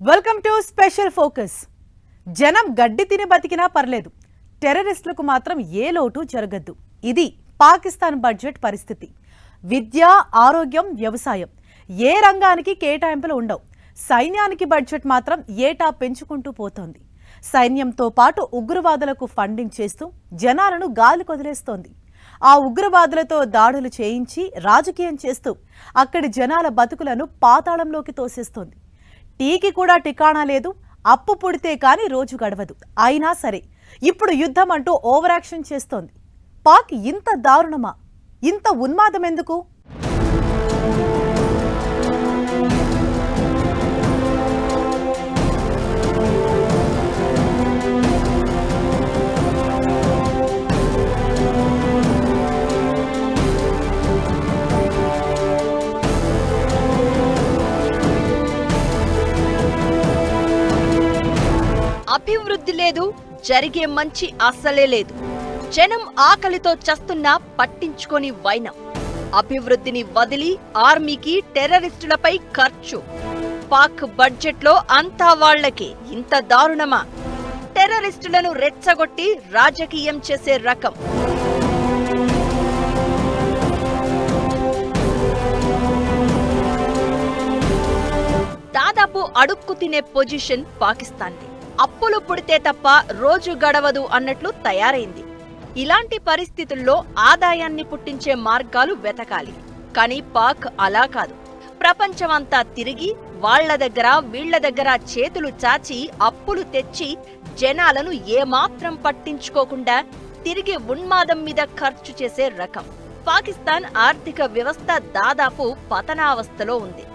Welcome to special focus. జనం గడ్డి తిని బతికినా పర్లేదు, టెర్రరిస్టులకు మాత్రం ఏ లోటు జరగద్దు. ఇది పాకిస్తాన్ బడ్జెట్ పరిస్థితి. విద్య, ఆరోగ్యం, వ్యవసాయం ఏ రంగానికి కేటాయింపులు ఉండవు. సైన్యానికి బడ్జెట్ మాత్రం ఏటా పెంచుకుంటూ పోతోంది. సైన్యంతో పాటు ఉగ్రవాదులకు ఫండింగ్ చేస్తూ జనాలను గాలి కొదిలేస్తోంది. ఆ ఉగ్రవాదులతో దాడులు చేయించి రాజకీయం చేస్తూ అక్కడి జనాల బతుకులను పాతాళంలోకి తోసేస్తోంది. టీకి కూడా టికాణా లేదు. అప్పు పుడితే కాని రోజు గడవదు. అయినా సరే ఇప్పుడు యుద్ధం అంటూ ఓవర్ యాక్షన్ చేస్తోంది. పాక్ ఇంత దారుణమా? ఇంత ఉన్మాదం ఎందుకు? అభివృద్ధి లేదు, జరిగే మంచి అస్సలే లేదు. జనం ఆకలితో చస్తున్నా పట్టించుకొని వైనం. అభివృద్ధిని వదిలి ఆర్మీకి, టెర్రరిస్టులపై ఖర్చు. పాక్ బడ్జెట్లో అంతా వాళ్లకే. ఇంత దారుణమా? టెర్రరిస్టులను రెచ్చగొట్టి రాజకీయం చేసే రకం. దాదాపు అడుక్కు తినే పొజిషన్ పాకిస్తాన్ది. అప్పులు పుడితే తప్ప రోజు గడవదు అన్నట్లు తయారైంది. ఇలాంటి పరిస్థితుల్లో ఆదాయాన్ని పుట్టించే మార్గాలు వెతకాలి. కానీ పాక్ అలా కాదు. ప్రపంచమంతా తిరిగి వాళ్ల దగ్గర వీళ్ల దగ్గర చేతులు చాచి అప్పులు తెచ్చి జనాలను ఏమాత్రం పట్టించుకోకుండా తిరిగి ఉన్మాదం మీద ఖర్చు చేసే రకం. పాకిస్తాన్ ఆర్థిక వ్యవస్థ దాదాపు పతనావస్థలో ఉంది.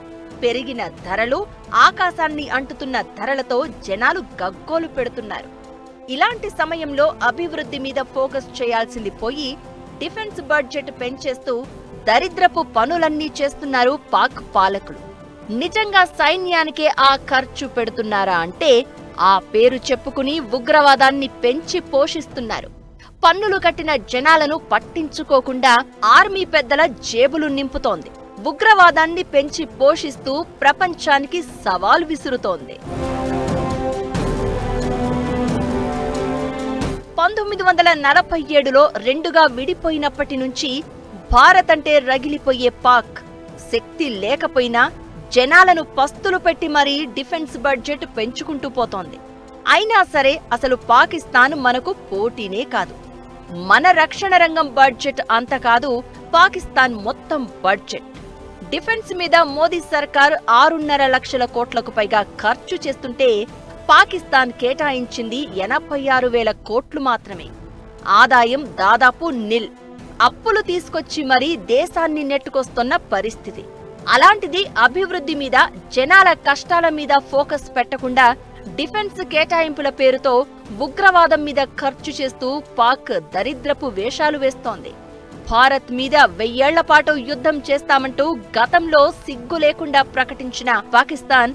పెరిగిన ధరలు, ఆకాశాన్ని అంటుతున్న ధరలతో జనాలు గగ్గోలు పెడుతున్నారు. ఇలాంటి సమయంలో అభివృద్ధి మీద ఫోకస్ చేయాల్సింది పోయి డిఫెన్స్ బడ్జెట్ పెంచేస్తూ దరిద్రపు పనులన్నీ చేస్తున్నారు పాక్ పాలకులు. నిజంగా సైన్యానికే ఆ ఖర్చు పెడుతున్నారా అంటే ఆ పేరు చెప్పుకుని ఉగ్రవాదాన్ని పెంచి పోషిస్తున్నారు. పన్నులు కట్టిన జనాలను పట్టించుకోకుండా ఆర్మీ పెద్దల జేబులు నింపుతోంది. ఉగ్రవాదాన్ని పెంచి పోషిస్తూ ప్రపంచానికి సవాల్ విసురుతోంది. 1947లో రెండుగా విడిపోయినప్పటి నుంచి భారత్ అంటే రగిలిపోయే పాక్ శక్తి లేకపోయినా జనాలను పస్తులు పెట్టి మరీ డిఫెన్స్ బడ్జెట్ పెంచుకుంటూ పోతోంది. అయినా సరే అసలు పాకిస్తాన్ మనకు పోటీనే కాదు. మన రక్షణ రంగం బడ్జెట్ అంత కాదు, పాకిస్తాన్ మొత్తం బడ్జెట్. డిఫెన్స్ మీద మోదీ సర్కార్ 6.5 లక్షల కోట్లకు పైగా ఖర్చు చేస్తుంటే పాకిస్తాన్ కేటాయించింది 86,000 కోట్లు మాత్రమే. ఆదాయం దాదాపు నిల్. అప్పులు తీసుకొచ్చి మరీ దేశాన్ని నెట్టుకొస్తున్న పరిస్థితి. అలాంటిది అభివృద్ధి మీద, జనాల కష్టాల మీద ఫోకస్ పెట్టకుండా డిఫెన్స్ కేటాయింపుల పేరుతో ఉగ్రవాదం మీద ఖర్చు చేస్తూ పాక్ దరిద్రపు వేషాలు వేస్తోంది. భారత్ మీద 1000 ఏళ్ల పాటు యుద్ధం చేస్తామంటూ గతంలో సిగ్గు లేకుండా ప్రకటించిన పాకిస్తాన్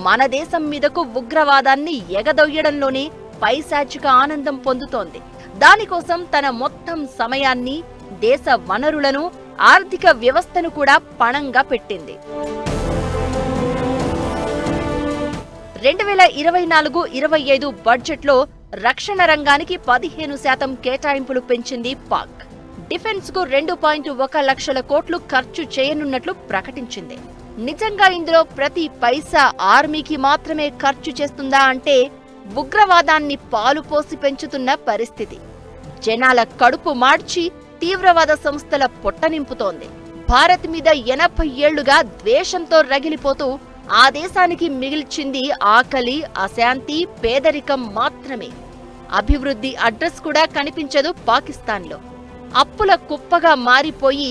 మన దేశం మీదకు ఉగ్రవాదాన్ని ఎగదొయ్యడంలోనే పైశాచిక ఆనందం పొందుతోంది. దానికోసం తన మొత్తం సమయాన్ని, దేశ వనరులను, ఆర్థిక వ్యవస్థను కూడా పణంగా పెట్టింది. 2024-25 బడ్జెట్లో రక్షణ రంగానికి 15% కేటాయింపులు పెంచింది పాక్. డిఫెన్స్ కు 2.1 లక్షల కోట్లు ఖర్చు చేయనున్నట్లు ప్రకటించింది. నిజంగా ఇందులో ప్రతి పైసా ఆర్మీకి మాత్రమే ఖర్చు చేస్తుందా అంటే ఉగ్రవాదాన్ని పాలు పోసి పెంచుతున్న పరిస్థితి. జనాల కడుపు మార్చి తీవ్రవాద సంస్థల పొట్ట నింపుతోంది. భారత్ మీద 80 ఏళ్లుగా ద్వేషంతో రగిలిపోతూ ఆ దేశానికి మిగిల్చింది ఆకలి, అశాంతి, పేదరికం మాత్రమే. అభివృద్ధి అడ్రస్ కూడా కనిపించదు పాకిస్తాన్లో. అప్పుల కుప్పగా మారిపోయి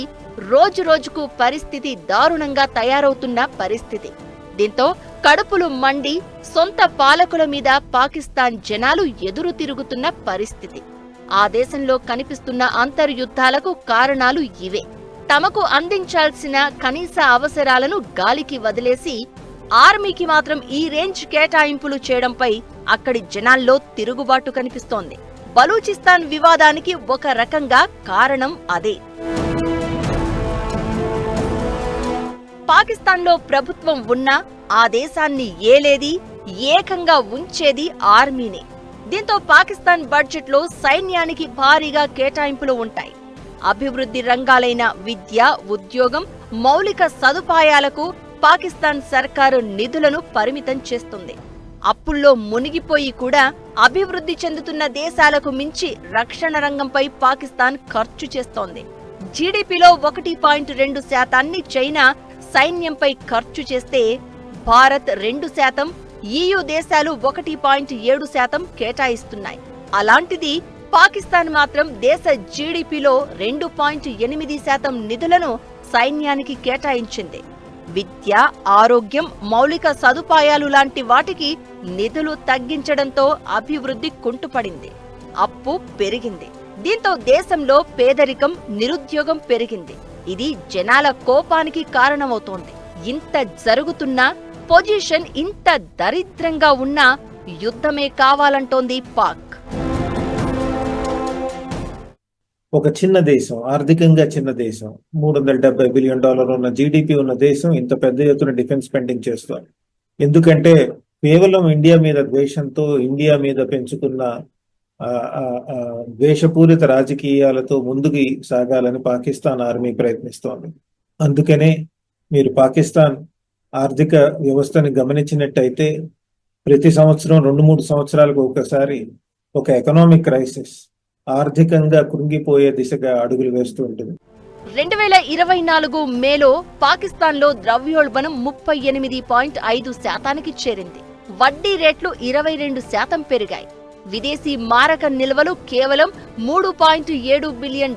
రోజురోజుకు పరిస్థితి దారుణంగా తయారవుతున్న పరిస్థితి. దీంతో కడుపులు మండి సొంత పాలకుల మీద పాకిస్తాన్ జనాలు ఎదురు తిరుగుతున్న పరిస్థితి. ఆ దేశంలో కనిపిస్తున్న అంతర్యుద్ధాలకు కారణాలు ఇవే. తమకు అందించాల్సిన కనీస అవసరాలను గాలికి వదిలేసి ఆర్మీకి మాత్రం ఈ రేంజ్ కేటాయింపులు చేయడంపై అక్కడి జనాల్లో తిరుగుబాటు కనిపిస్తోంది. బలూచిస్తాన్ వివాదానికి ఒక రకంగా కారణం అదే. పాకిస్తాన్లో ప్రభుత్వం ఉన్నా ఆ దేశాన్ని ఏలేది, ఏకంగా ఉంచేది ఆర్మీనే. దీంతో పాకిస్తాన్ బడ్జెట్లో సైన్యానికి భారీగా కేటాయింపులు ఉంటాయి. అభివృద్ధి రంగాలైన విద్య, ఉద్యోగం, మౌలిక సదుపాయాలకు పాకిస్తాన్ సర్కారు నిధులను పరిమితం చేస్తుంది. అప్పుల్లో మునిగిపోయి కూడా అభివృద్ధి చెందుతున్న దేశాలకు మించి రక్షణ రంగంపై పాకిస్తాన్ ఖర్చు చేస్తోంది. జీడీపీలో 1.2% చైనా సైన్యంపై ఖర్చు చేస్తే భారత్ 2%, EU దేశాలు 1.7% కేటాయిస్తున్నాయి. అలాంటిది పాకిస్తాన్ మాత్రం దేశ జీడీపీలో 2.8% నిధులను సైన్యానికి కేటాయించింది. విద్య, ఆరోగ్యం, మౌలిక సదుపాయాలు లాంటి వాటికి నిధులు తగ్గించడంతో అభివృద్ధి కుంటుపడింది, అప్పు పెరిగింది. దీంతో దేశంలో పేదరికం, నిరుద్యోగం పెరిగింది. ఇది జనాల కోపానికి కారణమవుతోంది. ఇంత జరుగుతున్నా, పొజిషన్ ఇంత దరిద్రంగా ఉన్నా యుద్ధమే కావాలంటోంది పాక్. ఒక చిన్న దేశం, ఆర్థికంగా చిన్న దేశం, $370 బిలియన్ ఉన్న జీడిపి ఉన్న దేశం ఇంత పెద్ద ఎత్తున డిఫెన్స్ స్పెండింగ్ చేస్తోంది. ఎందుకంటే కేవలం ఇండియా మీద ద్వేషంతో, ఇండియా మీద పెంచుకున్న ద్వేషపూరిత రాజకీయాలతో ముందుకు సాగాలని పాకిస్తాన్ ఆర్మీ ప్రయత్నిస్తోంది. అందుకనే మీరు పాకిస్తాన్ ఆర్థిక వ్యవస్థని గమనించినట్టయితే ప్రతి సంవత్సరం 2-3 సంవత్సరాలకు ఒకసారి ఒక ఎకనామిక్ క్రైసిస్, ఆర్థికంగా కృంగిపోయే దిశగా అడుగులు వేస్తూ ఉంటుంది. 2024 మేలో పాకిస్తాన్లో ద్రవ్యోల్బణం 38.5%కి చేరింది. వడ్డీ రేట్లు 22% పెరిగాయి. విదేశీ మారక నిల్వలు కేవలం $3.7 బిలియన్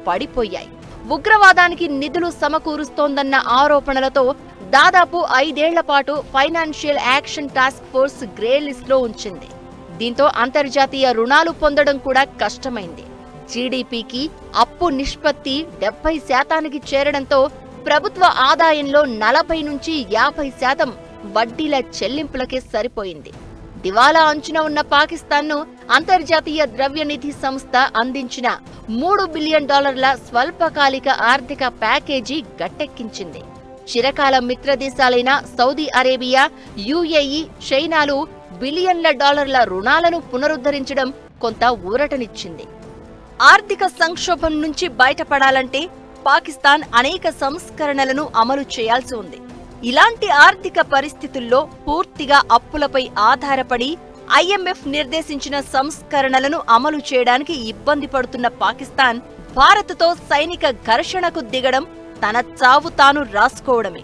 పడిపోయాయి. ఉగ్రవాదానికి నిధులు సమకూరుస్తోందన్న ఆరోపణలతో దాదాపు 5 ఏళ్ల పాటు financial action task force grey లిస్ట్లో ఉంచింది. దీంతో అంతర్జాతీయ రుణాలు పొందడం కూడా కష్టమైంది. జీడీపీకి అప్పు నిష్పత్తి 70%కి చేరడంతో ప్రభుత్వ ఆదాయంలో 40-50% వడ్డీల చెల్లింపులకే సరిపోయింది. దివాలా అంచున ఉన్న పాకిస్తాన్ను అంతర్జాతీయ ద్రవ్యనిధి సంస్థ అందించిన $3 బిలియన్ స్వల్పకాలిక ఆర్థిక ప్యాకేజీ గట్టెక్కించింది. చిరకాల మిత్రదేశాలైన సౌదీ అరేబియా, UAE, చైనాలు బిలియన్ల డాలర్ల రుణాలను పునరుద్ధరించడం కొంత ఊరటనిచ్చింది. ఆర్థిక సంక్షోభం నుంచి బయటపడాలంటే పాకిస్తాన్ అనేక సంస్కరణలను అమలు చేయాల్సి ఉంది. ఇలాంటి ఆర్థిక పరిస్థితుల్లో పూర్తిగా అప్పులపై ఆధారపడి IMF నిర్దేశించిన సంస్కరణలను అమలు చేయడానికి ఇబ్బంది పడుతున్న పాకిస్తాన్ భారత్తో సైనిక ఘర్షణకు దిగడం తన చావు తాను రాసుకోవడమే.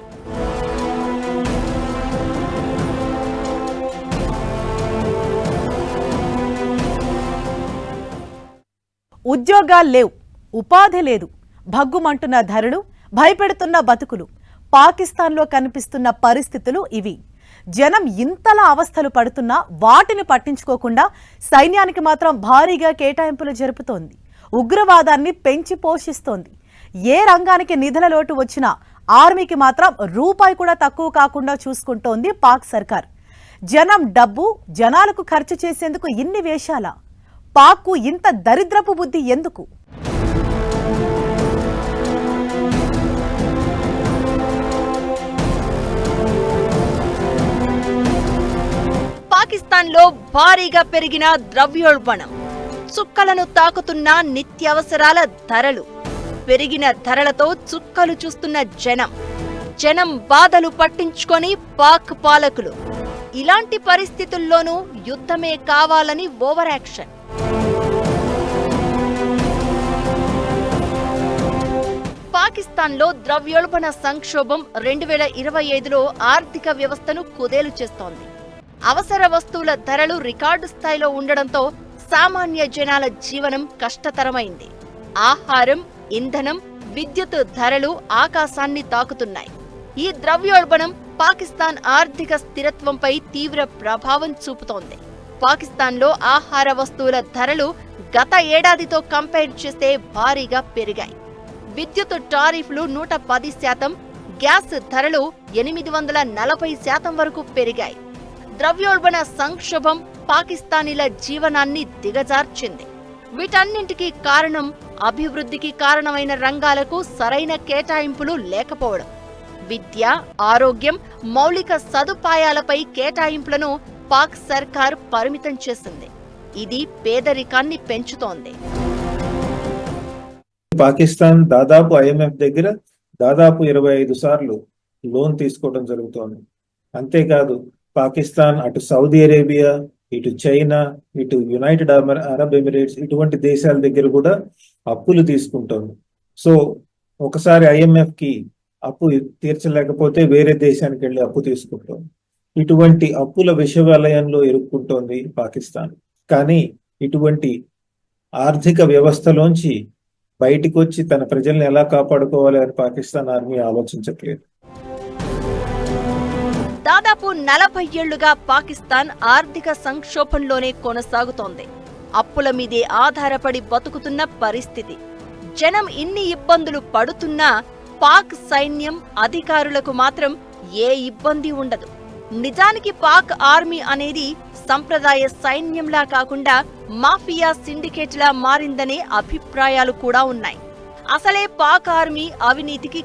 ఉద్యోగాలు లేవు, ఉపాధి లేదు, భగ్గుమంటున్న ధరలు, భయపెడుతున్న బతుకులు. పాకిస్తాన్లో కనిపిస్తున్న పరిస్థితులు ఇవి. జనం ఇంతలా అవస్థలు పడుతున్నా వాటిని పట్టించుకోకుండా సైన్యానికి మాత్రం భారీగా కేటాయింపులు జరుపుతోంది. ఉగ్రవాదాన్ని పెంచి పోషిస్తోంది. ఏ రంగానికి నిధుల లోటు వచ్చినా ఆర్మీకి మాత్రం రూపాయి కూడా తక్కువ కాకుండా చూసుకుంటోంది పాక్ సర్కార్. జనం డబ్బు జనాలకు ఖర్చు చేసేందుకు ఇన్ని వేషాలా? పాక్కు ఇంత దరిద్రపు బుద్ధి ఎందుకు? పాకిస్తాన్లో భారీగా పెరిగిన ద్రవ్యోల్బణం, చుక్కలను తాకుతున్న నిత్యావసరాల ధరలు, పెరిగిన ధరలతో చుక్కలు చూస్తున్న జనం బాధలు పట్టించుకొని పాక్ పాలకులు. ఇలాంటి పరిస్థితుల్లోనూ యుద్ధమే కావాలని ఓవర్ యాక్షన్. పాకిస్తాన్లో ద్రవ్యోల్బణ సంక్షోభం 2025లో ఆర్థిక వ్యవస్థను కుదేలు చేస్తోంది. అవసర వస్తువుల ధరలు రికార్డు స్థాయిలో ఉండడంతో సామాన్య జనాల జీవనం కష్టతరమైంది. ఆహారం, ఇంధనం, విద్యుత్ ధరలు ఆకాశాన్ని తాకుతున్నాయి. ఈ ద్రవ్యోల్బణం పాకిస్తాన్ ఆర్థిక స్థిరత్వంపై తీవ్ర ప్రభావం చూపుతోంది. పాకిస్తాన్లో ఆహార వస్తువుల ధరలు గత ఏడాదితో కంపేర్ చేస్తే భారీగా పెరిగాయి. విద్యుత్ టారిఫ్లు 110%, గ్యాస్ ధరలు 840% వరకు పెరిగాయి. ద్రవ్యోల్బణ సంక్షోభం పాకిస్తానీల జీవనాన్ని దిగజార్చింది. వీటన్నింటికీ కారణం అభివృద్ధికి కారణమైన రంగాలకు సరైన కేటాయింపులు లేకపోవడం. విద్య, ఆరోగ్యం, మౌలిక సదుపాయాలపై కేటాయింపులను పాక్ సర్కార్ పరిమితం చేసింది. ఇది పేదరికాన్ని పెంచుతోంది. పాకిస్తాన్ దాదాపు IMF దగ్గర దాదాపు 25 సార్లు లోన్ తీసుకోవడం జరుగుతోంది. అంతేకాదు పాకిస్తాన్ అటు సౌదీ అరేబియా, ఇటు చైనా, ఇటు యునైటెడ్ అరబ్ ఎమిరేట్స్ ఇటువంటి దేశాల దగ్గర కూడా అప్పులు తీసుకుంటోంది. సో ఒకసారి IMF కి అప్పు తీర్చలేకపోతే వేరే దేశానికి వెళ్ళి అప్పు తీసుకుంటోంది. ఇటువంటి అప్పుల విషవలయంలో ఇరుక్కుంటోంది పాకిస్తాన్. కానీ ఇటువంటి ఆర్థిక వ్యవస్థలోంచి బయటికి వచ్చి తన ప్రజల్ని ఎలా కాపాడుకోవాలి అని పాకిస్తాన్ ఆర్మీ ఆలోచించట్లేదు. దాదాపు 40 ఏళ్లుగా పాకిస్తాన్ ఆర్థిక సంక్షోభంలోనే కొనసాగుతోంది. అప్పుల మీదే ఆధారపడి బతుకుతున్న పరిస్థితి. జనం ఇన్ని ఇబ్బందులు పడుతున్నా పాక్ సైన్యం, అధికారులకు మాత్రం ఏ ఇబ్బంది ఉండదు. నిజానికి పాక్ ఆర్మీ అనేది సంప్రదాయ సైన్యంలా కాకుండా మాఫియా సిండికేట్లా మారిందనే అభిప్రాయాలు కూడా ఉన్నాయి. అసలే పాక్ ఆర్మీ అవినీతికి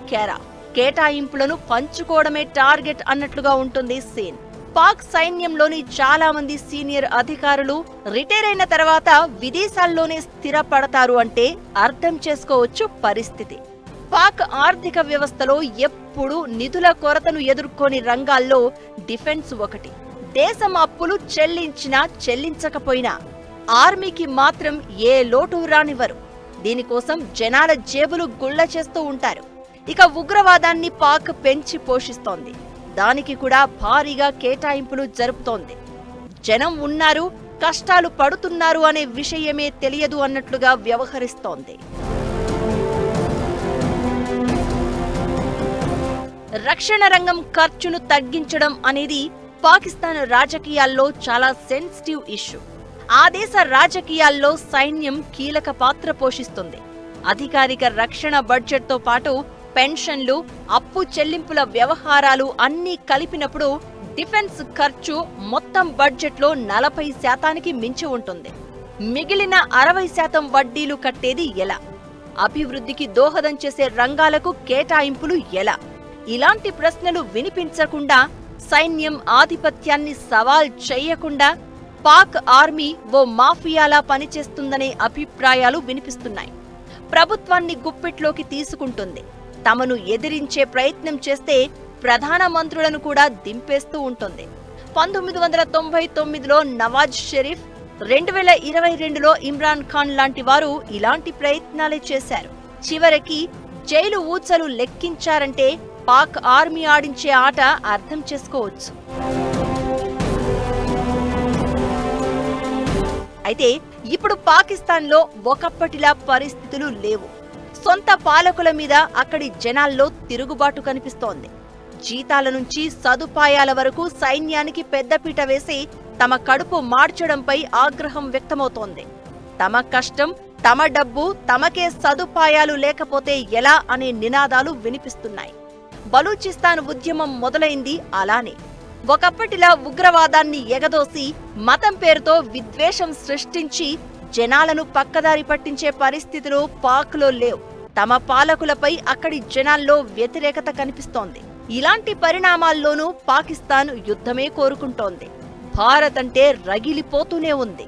కేటాయింపులను పంచుకోవడమే టార్గెట్ అన్నట్లుగా ఉంటుంది సీన్. పాక్ సైన్యంలోని చాలా మంది సీనియర్ అధికారులు రిటైర్ అయిన తర్వాత విదేశాల్లోనే స్థిరపడతారు అంటే అర్థం చేసుకోవచ్చు పరిస్థితి. పాక్ ఆర్థిక వ్యవస్థలో ఎప్పుడూ నిధుల కొరతను ఎదుర్కొని రంగాల్లో డిఫెన్స్ ఒకటి. దేశం అప్పులు చెల్లించినా చెల్లించకపోయినా ఆర్మీకి మాత్రం ఏ లోటు రానివ్వరు. దీనికోసం జనాల జేబులు గుళ్ళ చేస్తూ ఉంటారు. ఇక ఉగ్రవాదాన్ని పాక్ పెంచి పోషిస్తోంది. దానికి కూడా భారీగా కేటాయింపులు జరుపుతోంది. జనం ఉన్నారు, కష్టాలు పడుతున్నారు అనే విషయమే తెలియదు అన్నట్లుగా వ్యవహరిస్తోంది. రక్షణ రంగం ఖర్చును తగ్గించడం అనేది పాకిస్తాన్ రాజకీయాల్లో చాలా సెన్సిటివ్ ఇష్యూ. ఆ దేశ రాజకీయాల్లో సైన్యం కీలక పాత్ర పోషిస్తుంది. అధికారిక రక్షణ బడ్జెట్తో పాటు పెన్షన్లు, అప్పు చెల్లింపుల వ్యవహారాలు అన్నీ కలిపినప్పుడు డిఫెన్స్ ఖర్చు మొత్తం బడ్జెట్లో 40% మించి ఉంటుంది. మిగిలిన 60% వడ్డీలు కట్టేది ఎలా? అభివృద్ధికి దోహదం చేసే రంగాలకు కేటాయింపులు ఎలా? ఇలాంటి ప్రశ్నలు వినిపించకుండా, సైన్యం ఆధిపత్యాన్ని సవాల్ చేయకుండా పాక్ ఆర్మీ ఓ మాఫియాలా పనిచేస్తుందనే అభిప్రాయాలు వినిపిస్తున్నాయి. ప్రభుత్వాన్ని గుప్పెట్లోకి తీసుకుంటుంది. తమను ఎదిరించే ప్రయత్నం చేస్తే ప్రధానమంత్రులను కూడా దింపేస్తూ ఉంటుంది. 1999లో నవాజ్ షరీఫ్, 2022లో ఇమ్రాన్ ఖాన్ లాంటి వారు ఇలాంటి ప్రయత్నాలే చేశారు. చివరికి జైలు ఊచలు లెక్కించారంటే పాక్ ఆర్మీ ఆడించే ఆట అర్థం చేసుకోవచ్చు. అయితే ఇప్పుడు పాకిస్తాన్లో ఒకప్పటిలా పరిస్థితులు లేవు. సొంత పాలకుల మీద అక్కడి జనాల్లో తిరుగుబాటు కనిపిస్తోంది. జీతాల నుంచి సదుపాయాల వరకు సైన్యానికి పెద్దపీట వేసి తమ కడుపు మార్చడంపై ఆగ్రహం వ్యక్తమవుతోంది. తమ కష్టం, తమ డబ్బు, తమకే సదుపాయాలు లేకపోతే ఎలా అనే నినాదాలు వినిపిస్తున్నాయి. బలూచిస్తాన్ ఉద్యమం మొదలైంది అలానే. ఒకప్పటిలా ఉగ్రవాదాన్ని ఎగదోసి మతం పేరుతో విద్వేషం సృష్టించి జనాలను పక్కదారి పట్టించే పరిస్థితులు పాక్లో లేవు. తమ పాలకులపై అక్కడి జనాల్లో వ్యతిరేకత కనిపిస్తోంది. ఇలాంటి పరిణామాల్లోనూ పాకిస్తాన్ యుద్ధమే కోరుకుంటోంది. భారత్ అంటే రగిలిపోతూనే ఉంది.